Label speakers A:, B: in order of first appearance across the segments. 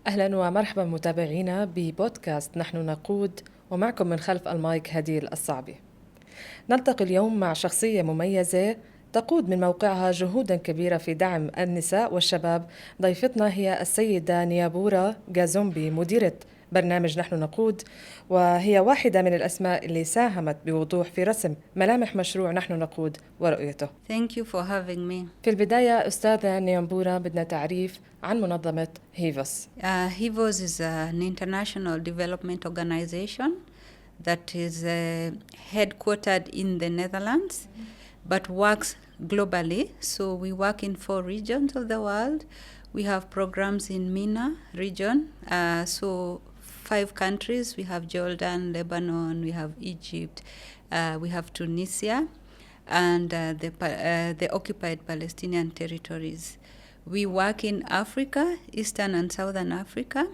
A: أهلا ومرحبا متابعينا ببودكاست نحن نقود، ومعكم من خلف المايك هديل الصعبي. نلتقي اليوم مع شخصية مميزة تقود من موقعها جهودا كبيرة في دعم النساء والشباب. ضيفتنا هي السيدة نيابورا جازومبي، مديرة برنامج نحن نقود، وهي واحدة من الأسماء اللي ساهمت بوضوح في رسم ملامح مشروع نحن نقود ورؤيته.
B: Thank you for having me.
A: في البداية أستاذة نيابورا، بدنا تعريف عن منظمة هيفوس.
B: HIVOS is an international development organization that is headquartered in the Netherlands, but works globally. So we work in 4 regions of the world. We have programs in MENA region, so 5 countries. We have Jordan, Lebanon, we have Egypt, we have Tunisia, and the occupied Palestinian territories. We work in Africa, Eastern and Southern Africa.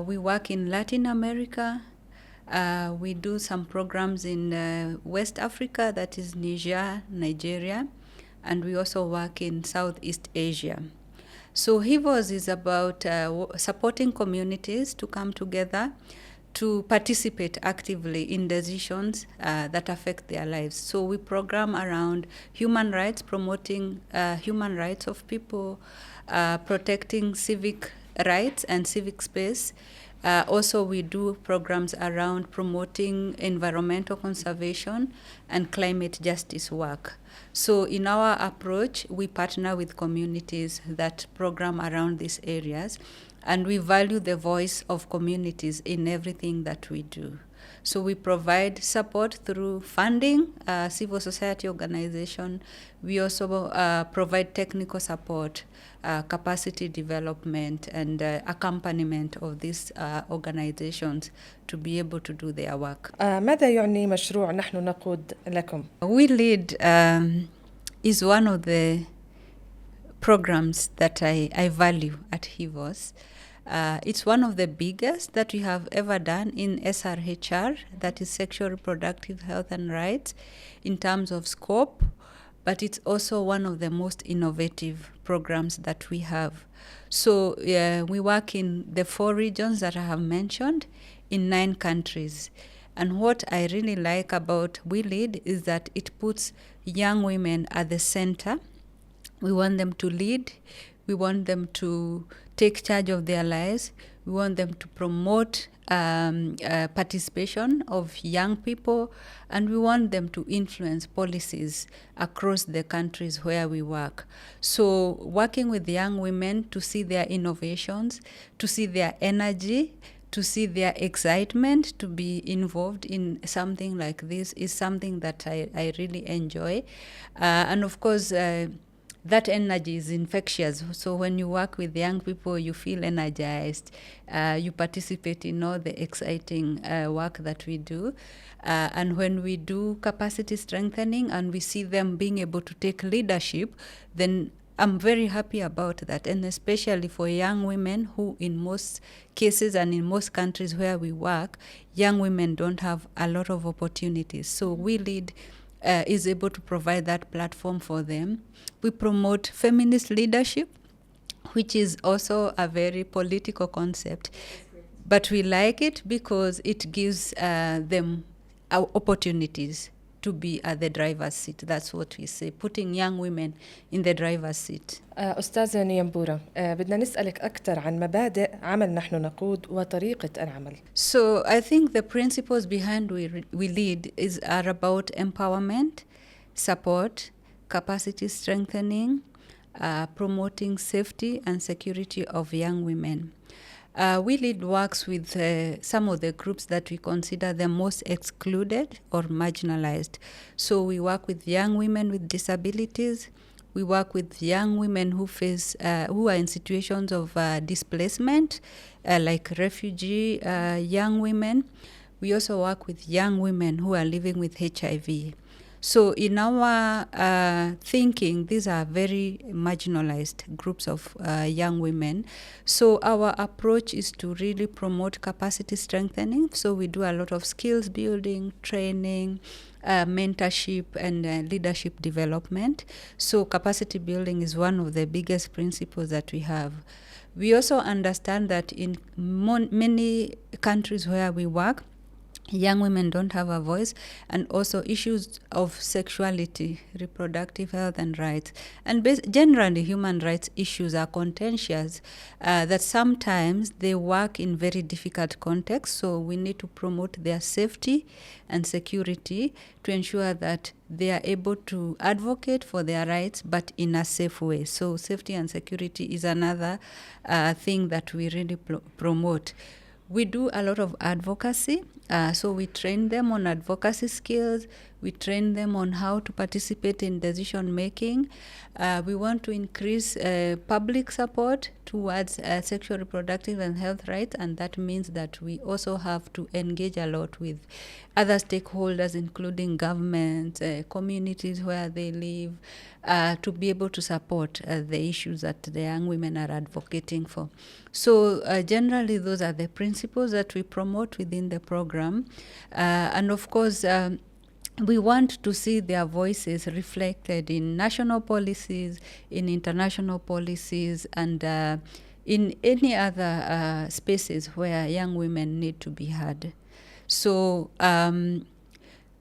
B: We work in Latin America. We do some programs in West Africa, that is Niger, Nigeria, and we also work in Southeast Asia. So HIVOS is about supporting communities to come together to participate actively in decisions that affect their lives. So we program around human rights, promoting human rights of people, protecting civic rights and civic space. Also, we do programs around promoting environmental conservation and climate justice work. So in our approach, we partner with communities that program around these areas, and we value the voice of communities in everything that we do. So we provide support through funding, civil society organization. We also provide technical support, capacity development, and accompaniment of these organizations to be able to do their work.
A: ماذا يعني مشروع نحن نقود لكم؟
B: We Lead is one of the programs that I value at HIVOS. It's one of the biggest that we have ever done in SRHR, that is Sexual Reproductive Health and Rights, in terms of scope, but it's also one of the most innovative programs that we have. So we work in the 4 regions that I have mentioned in 9 countries. And what I really like about We Lead is that it puts young women at the center. We want them to lead. We want them to take charge of their lives. We want them to promote participation of young people, and we want them to influence policies across the countries where we work. So working with young women to see their innovations, to see their energy, to see their excitement to be involved in something like this is something that I really enjoy. And of course, that energy is infectious. So when you work with young people, you feel energized. You participate in all the exciting work that we do. And when we do capacity strengthening and we see them being able to take leadership, then I'm very happy about that. And especially for young women who in most cases and in most countries where we work, young women don't have a lot of opportunities. So We Lead is able to provide that platform for them. We promote feminist leadership, which is also a very political concept. But we like it because it gives them opportunities to be at the driver's seat. That's what we say, putting young women in the driver's seat.
A: أستاذة نيابورا، بدنا نسألك أكثر عن مبادئ عمل نحن نقود وطريقة العمل.
B: So I think the principles behind We Lead are about empowerment, support, capacity strengthening, promoting safety and security of young women. We Lead works with some of the groups that we consider the most excluded or marginalized. So we work with young women with disabilities. We work with young women who are in situations of displacement, like refugee young women. We also work with young women who are living with HIV. So in our thinking, these are very marginalized groups of young women. So our approach is to really promote capacity strengthening. So we do a lot of skills building, training, mentorship, and leadership development. So capacity building is one of the biggest principles that we have. We also understand that in many countries where we work, young women don't have a voice, and also issues of sexuality, reproductive health and rights, and generally human rights issues are contentious, that sometimes they work in very difficult contexts, so we need to promote their safety and security to ensure that they are able to advocate for their rights, but in a safe way. So safety and security is another thing that we really promote. We do a lot of advocacy, so we train them on advocacy skills, we train them on how to participate in decision making. We want to increase public support towards sexual, reproductive and health rights, and that means that we also have to engage a lot with other stakeholders, including governments, communities where they live, to be able to support the issues that the young women are advocating for. So generally those are the principles that we promote within the program. And of course, we want to see their voices reflected in national policies, in international policies, and in any other spaces where young women need to be heard. So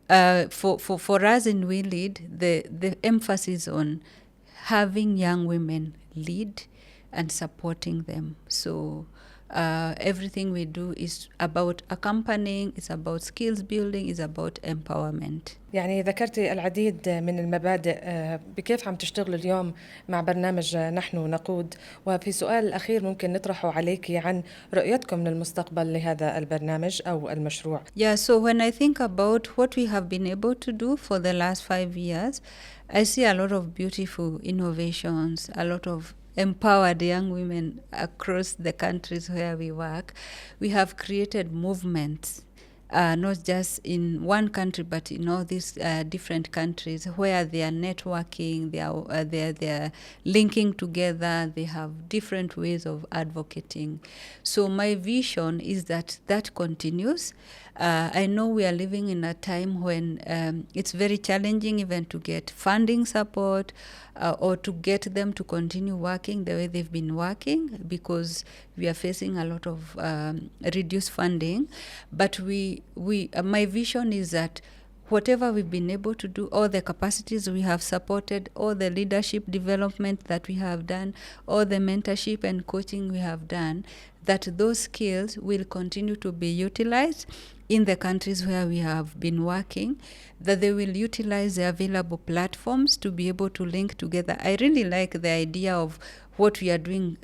B: for us in We Lead, the emphasis on having young women lead and supporting them. So everything we do is about accompanying, it's about skills building, it's about empowerment.
A: يعني ذكرتي العديد من المبادئ بكيف عم تشتغلوا اليوم مع برنامج نحن نقود، وفي سؤال الأخير ممكن نطرحه عليك عن رؤيتكم للمستقبل لهذا البرنامج أو المشروع.
B: Yeah, so when I think about what we have been able to do for the last 5 years, I see a lot of beautiful innovations, a lot of empowered young women across the countries where we work. We have created movements, not just in one country, but in all these different countries where they are networking, they are linking together, they have different ways of advocating. So my vision is that continues. I know we are living in a time when it's very challenging even to get funding support or to get them to continue working the way they've been working, because we are facing a lot of reduced funding. But my vision is that whatever we've been able to do, all the capacities we have supported, all the leadership development that we have done, all the mentorship and coaching we have done, that those skills will continue to be utilized in the countries where we have been working, that they will utilize the available platforms to be able to link together. I really like the idea of what we are doing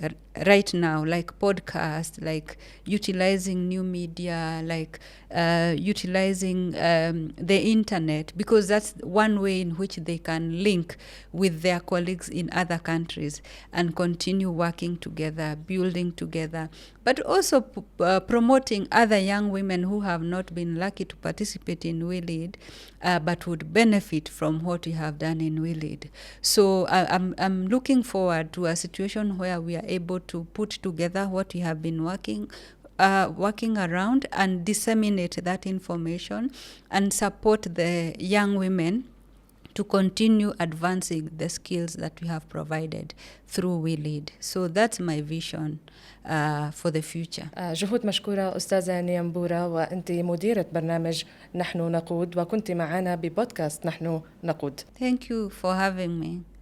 B: right now, like podcasts, like utilizing new media, like utilizing the internet, because that's one way in which they can link with their colleagues in other countries and continue working together, building together, but also promoting other young women who have not been lucky to participate in We Lead, but would benefit from what we have done in We Lead. So I'm looking forward to a situation where we are able to put together what we have been working around and disseminate that information and support the young women to continue advancing the skills that we have provided through We Lead. So that's my vision for the future.
A: جهود مشكورة أستاذة نيامبورة، وأنت مديرة برنامج نحن نقود، وكنت معنا ببودكاست نحن نقود.
B: Thank you for having me.